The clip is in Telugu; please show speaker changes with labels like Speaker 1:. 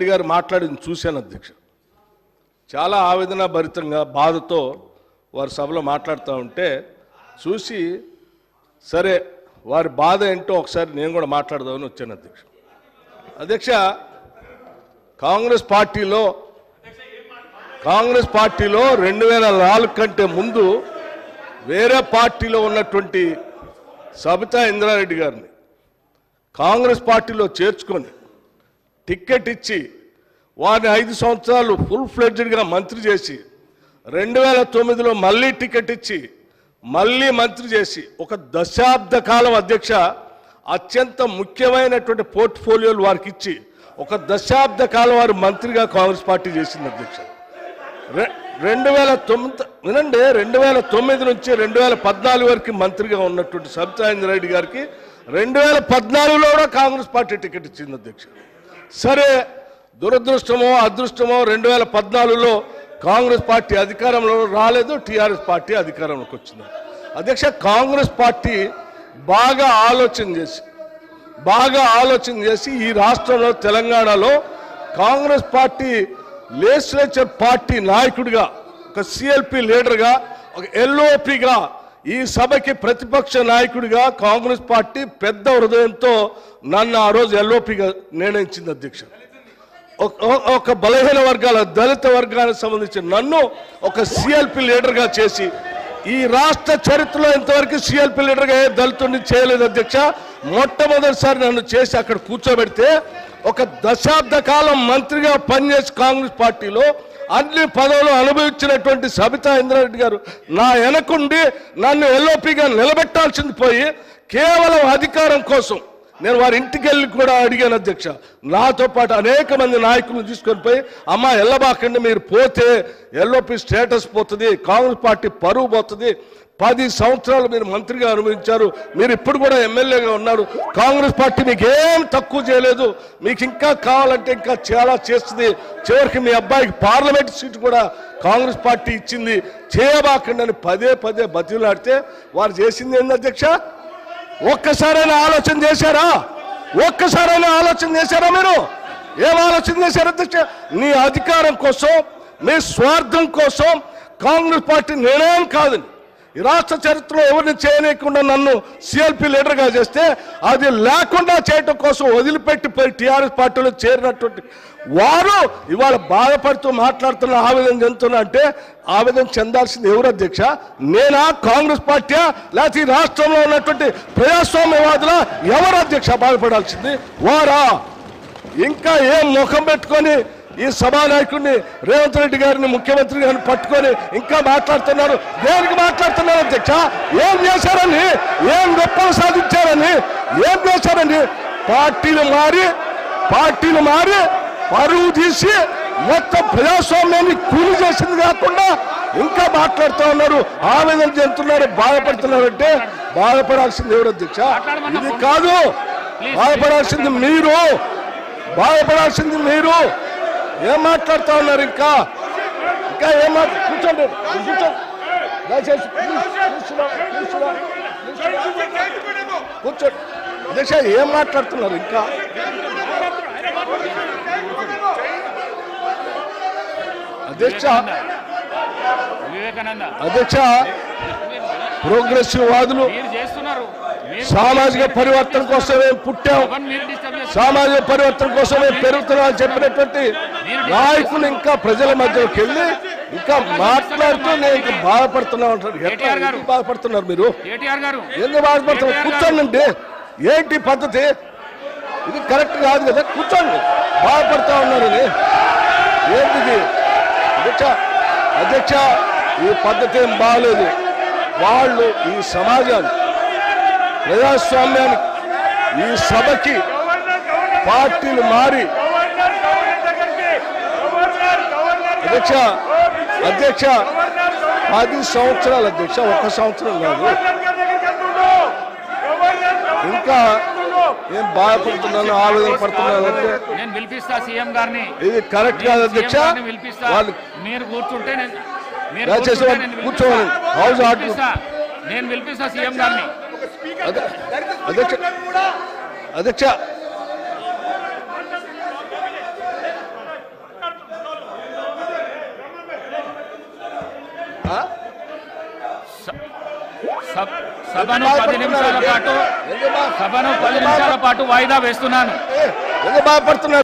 Speaker 1: రెడ్డి గారు మాట్లాడింది చూశాను అధ్యక్ష. చాలా ఆవేదన భరితంగా బాధతో వారి సభలో మాట్లాడుతూ ఉంటే చూసి సరే వారి బాధ ఏంటో ఒకసారి నేను కూడా మాట్లాడదామని వచ్చాను అధ్యక్ష. అధ్యక్ష, కాంగ్రెస్ పార్టీలో 2004 కంటే ముందు వేరే పార్టీలో ఉన్నటువంటి సబితా ఇంద్రారెడ్డి గారిని కాంగ్రెస్ పార్టీలో చేర్చుకొని టిక్కెట్ ఇచ్చి వారిని 5 సంవత్సరాలు ఫుల్ ఫ్లెడ్జ్డ్గా మంత్రి చేసి 2009లో మళ్ళీ టికెట్ ఇచ్చి మళ్ళీ మంత్రి చేసి ఒక దశాబ్ద కాలం అధ్యక్ష అత్యంత ముఖ్యమైనటువంటి పోర్ట్ఫోలియోలు వారికి ఇచ్చి ఒక దశాబ్ద కాలం వారు మంత్రిగా కాంగ్రెస్ పార్టీ చేసింది అధ్యక్ష. 2009 వినండి, 2009 నుంచి 2014 వరకు మంత్రిగా ఉన్నటువంటి సబితా ఇంద్రారెడ్డి గారికి 2014లో కూడా కాంగ్రెస్ పార్టీ టికెట్ ఇచ్చింది అధ్యక్ష. సరే, దురదృష్టమో అదృష్టమో 2014లో కాంగ్రెస్ పార్టీ అధికారంలో రాలేదు, టీఆర్ఎస్ పార్టీ అధికారంలోకి వచ్చింది అధ్యక్ష. కాంగ్రెస్ పార్టీ బాగా ఆలోచన చేసి ఈ రాష్ట్రంలో తెలంగాణలో కాంగ్రెస్ పార్టీ లెజిస్లేచర్ పార్టీ నాయకుడిగా, ఒక సిఎల్పి లీడర్గా, ఒక ఎల్ఓపిగా, ఈ సభకి ప్రతిపక్ష నాయకుడిగా కాంగ్రెస్ పార్టీ పెద్ద హృదయంతో నన్ను ఆ రోజు ఎల్ఓపిగా నిర్ణయించింది అధ్యక్ష. ఒక బలహీన వర్గాల దళిత వర్గానికి సంబంధించిన నన్ను ఒక సిఎల్పి లీడర్గా చేసి ఈ రాష్ట్ర చరిత్రలో ఇంతవరకు సిఎల్పి లీడర్గా ఏ దళితుడిని చేయలేదు అధ్యక్ష. మొట్టమొదటిసారి నన్ను చేసి అక్కడ కూర్చోబెడితే ఒక దశాబ్ద కాలం మంత్రిగా పనిచేసి కాంగ్రెస్ పార్టీలో అన్ని పదవులు అనుభవించినటువంటి సబితా ఇంద్రారెడ్డి గారు నా వెనకుండి నన్ను ఎల్ఓపిగా నిలబెట్టాల్సింది పోయి కేవలం అధికారం కోసం నేను వారి ఇంటికి వెళ్ళి కూడా అడిగాను అధ్యక్ష. నాతో పాటు అనేక మంది నాయకులను తీసుకొని పోయి అమ్మ ఎల్లబాకండి, మీరు పోతే ఎల్ఓపి స్టేటస్ పోతుంది, కాంగ్రెస్ పార్టీ పరువు పోతుంది, 10 సంవత్సరాలు మీరు మంత్రిగా అనుభవించారు, మీరు ఇప్పుడు కూడా ఎమ్మెల్యేగా ఉన్నారు, కాంగ్రెస్ పార్టీ మీకు ఏం తక్కువ చేయలేదు, మీకు ఇంకా కావాలంటే ఇంకా చాలా చేస్తుంది, చివరికి మీ అబ్బాయికి పార్లమెంట్ సీటు కూడా కాంగ్రెస్ పార్టీ ఇచ్చింది, చేయబాకండి అని పదే బతిలాడితే వారు చేసింది ఏంది అధ్యక్ష? ఒక్కసారైనా ఆలోచన చేశారా? మీరు ఏం ఆలోచన చేశారు అధ్యక్ష? నీ అధికారం కోసం, మీ స్వార్థం కోసం కాంగ్రెస్ పార్టీ నిర్ణయం కాదని ఈ రాష్ట్ర చరిత్రలో ఎవరిని చేయలేకుండా నన్ను సిఎల్పి లీడర్గా చేస్తే అది లేకుండా చేయటం కోసం వదిలిపెట్టిపోయి టీఆర్ఎస్ పార్టీలో చేరినటువంటి వారు ఇవాళ బాధపడుతూ మాట్లాడుతున్న ఆవేదన చెందుతున్నా అంటే ఆవేదన చెందాల్సింది ఎవరు అధ్యక్ష? నేనా, కాంగ్రెస్ పార్టీయా, లేకపోతే ఈ రాష్ట్రంలో ఉన్నటువంటి ప్రజాస్వామ్యవాదుల? ఎవరు అధ్యక్ష బాధపడాల్సింది? వారా? ఇంకా ఏం ముఖం పెట్టుకొని ఈ సభానాయకుడిని రేవంత్ రెడ్డి గారిని ముఖ్యమంత్రి గారిని పట్టుకొని ఇంకా మాట్లాడుతున్నారు? దేనికి మాట్లాడుతున్నారు అధ్యక్ష? ఏం చేశారని, ఏం గొప్పలు సాధించారని, ఏం చేశారని? పార్టీలు మారి పరువు తీసి మొత్తం ప్రజాస్వామ్యాన్ని కూలి చేసింది కాకుండా ఇంకా మాట్లాడుతూ ఉన్నారు, ఆవేదన చెందుతున్నారు, బాధపడుతున్నారంటే బాధపడాల్సింది ఎవరు అధ్యక్ష? ఇది కాదు, బాధపడాల్సింది మీరు. ఏం మాట్లాడుతూ ఉన్నారు? ఇంకా ఏం కూర్చోండి, దయచేసి కూర్చోండి అధ్యక్ష. ఏం మాట్లాడుతున్నారు ఇంకా? అధ్యక్ష ప్రోగ్రెసివ్ వాదులు సామాజిక పరివర్తన కోసమే పుట్టాం, సామాజిక పరివర్తన కోసమే పెరుగుతున్నాం అని చెప్పినటువంటి నాయకులు ఇంకా ప్రజల మధ్యలోకి వెళ్ళి ఇంకా మాట్లాడుతూ నేను ఇంకా బాధపడుతున్నా అంటారు. ఎట్లా బాధపడుతున్నారు మీరు? ఎందుకు బాధపడుతున్నారు? కూర్చోండి. ఏంటి పద్ధతి? ఇది కరెక్ట్ కాదు కదా. కూర్చోండి. బాధపడుతూ ఉన్నారు ఇది ఏంటిది అధ్యక్ష? ఈ పద్ధతి ఏం బాగలేదు. వాళ్ళు ఈ సమాజాన్ని, ప్రజాస్వామ్యానికి, ఈ సభకి పార్టీలు మారి అధ్యక్ష 10 సంవత్సరాలు అధ్యక్ష, 1 సంవత్సరం కాదు. ఇంకా ఏం బాధపడుతున్నాను, ఆవేదన పడుతున్నాను అంటే ఇది కరెక్ట్ కాదు అధ్యక్ష.
Speaker 2: మీరు కూర్చుంటే
Speaker 1: కూర్చోవాలి. హౌస్ ఆర్డర్
Speaker 2: నేను పిలిపిస్తా సీఎం గారిని.
Speaker 1: అధ్యక్ష
Speaker 2: సభను 10 నిమిషాల పాటు వాయిదా వేస్తున్నాను.
Speaker 1: ఎందుకు బాధపడుతున్నారు?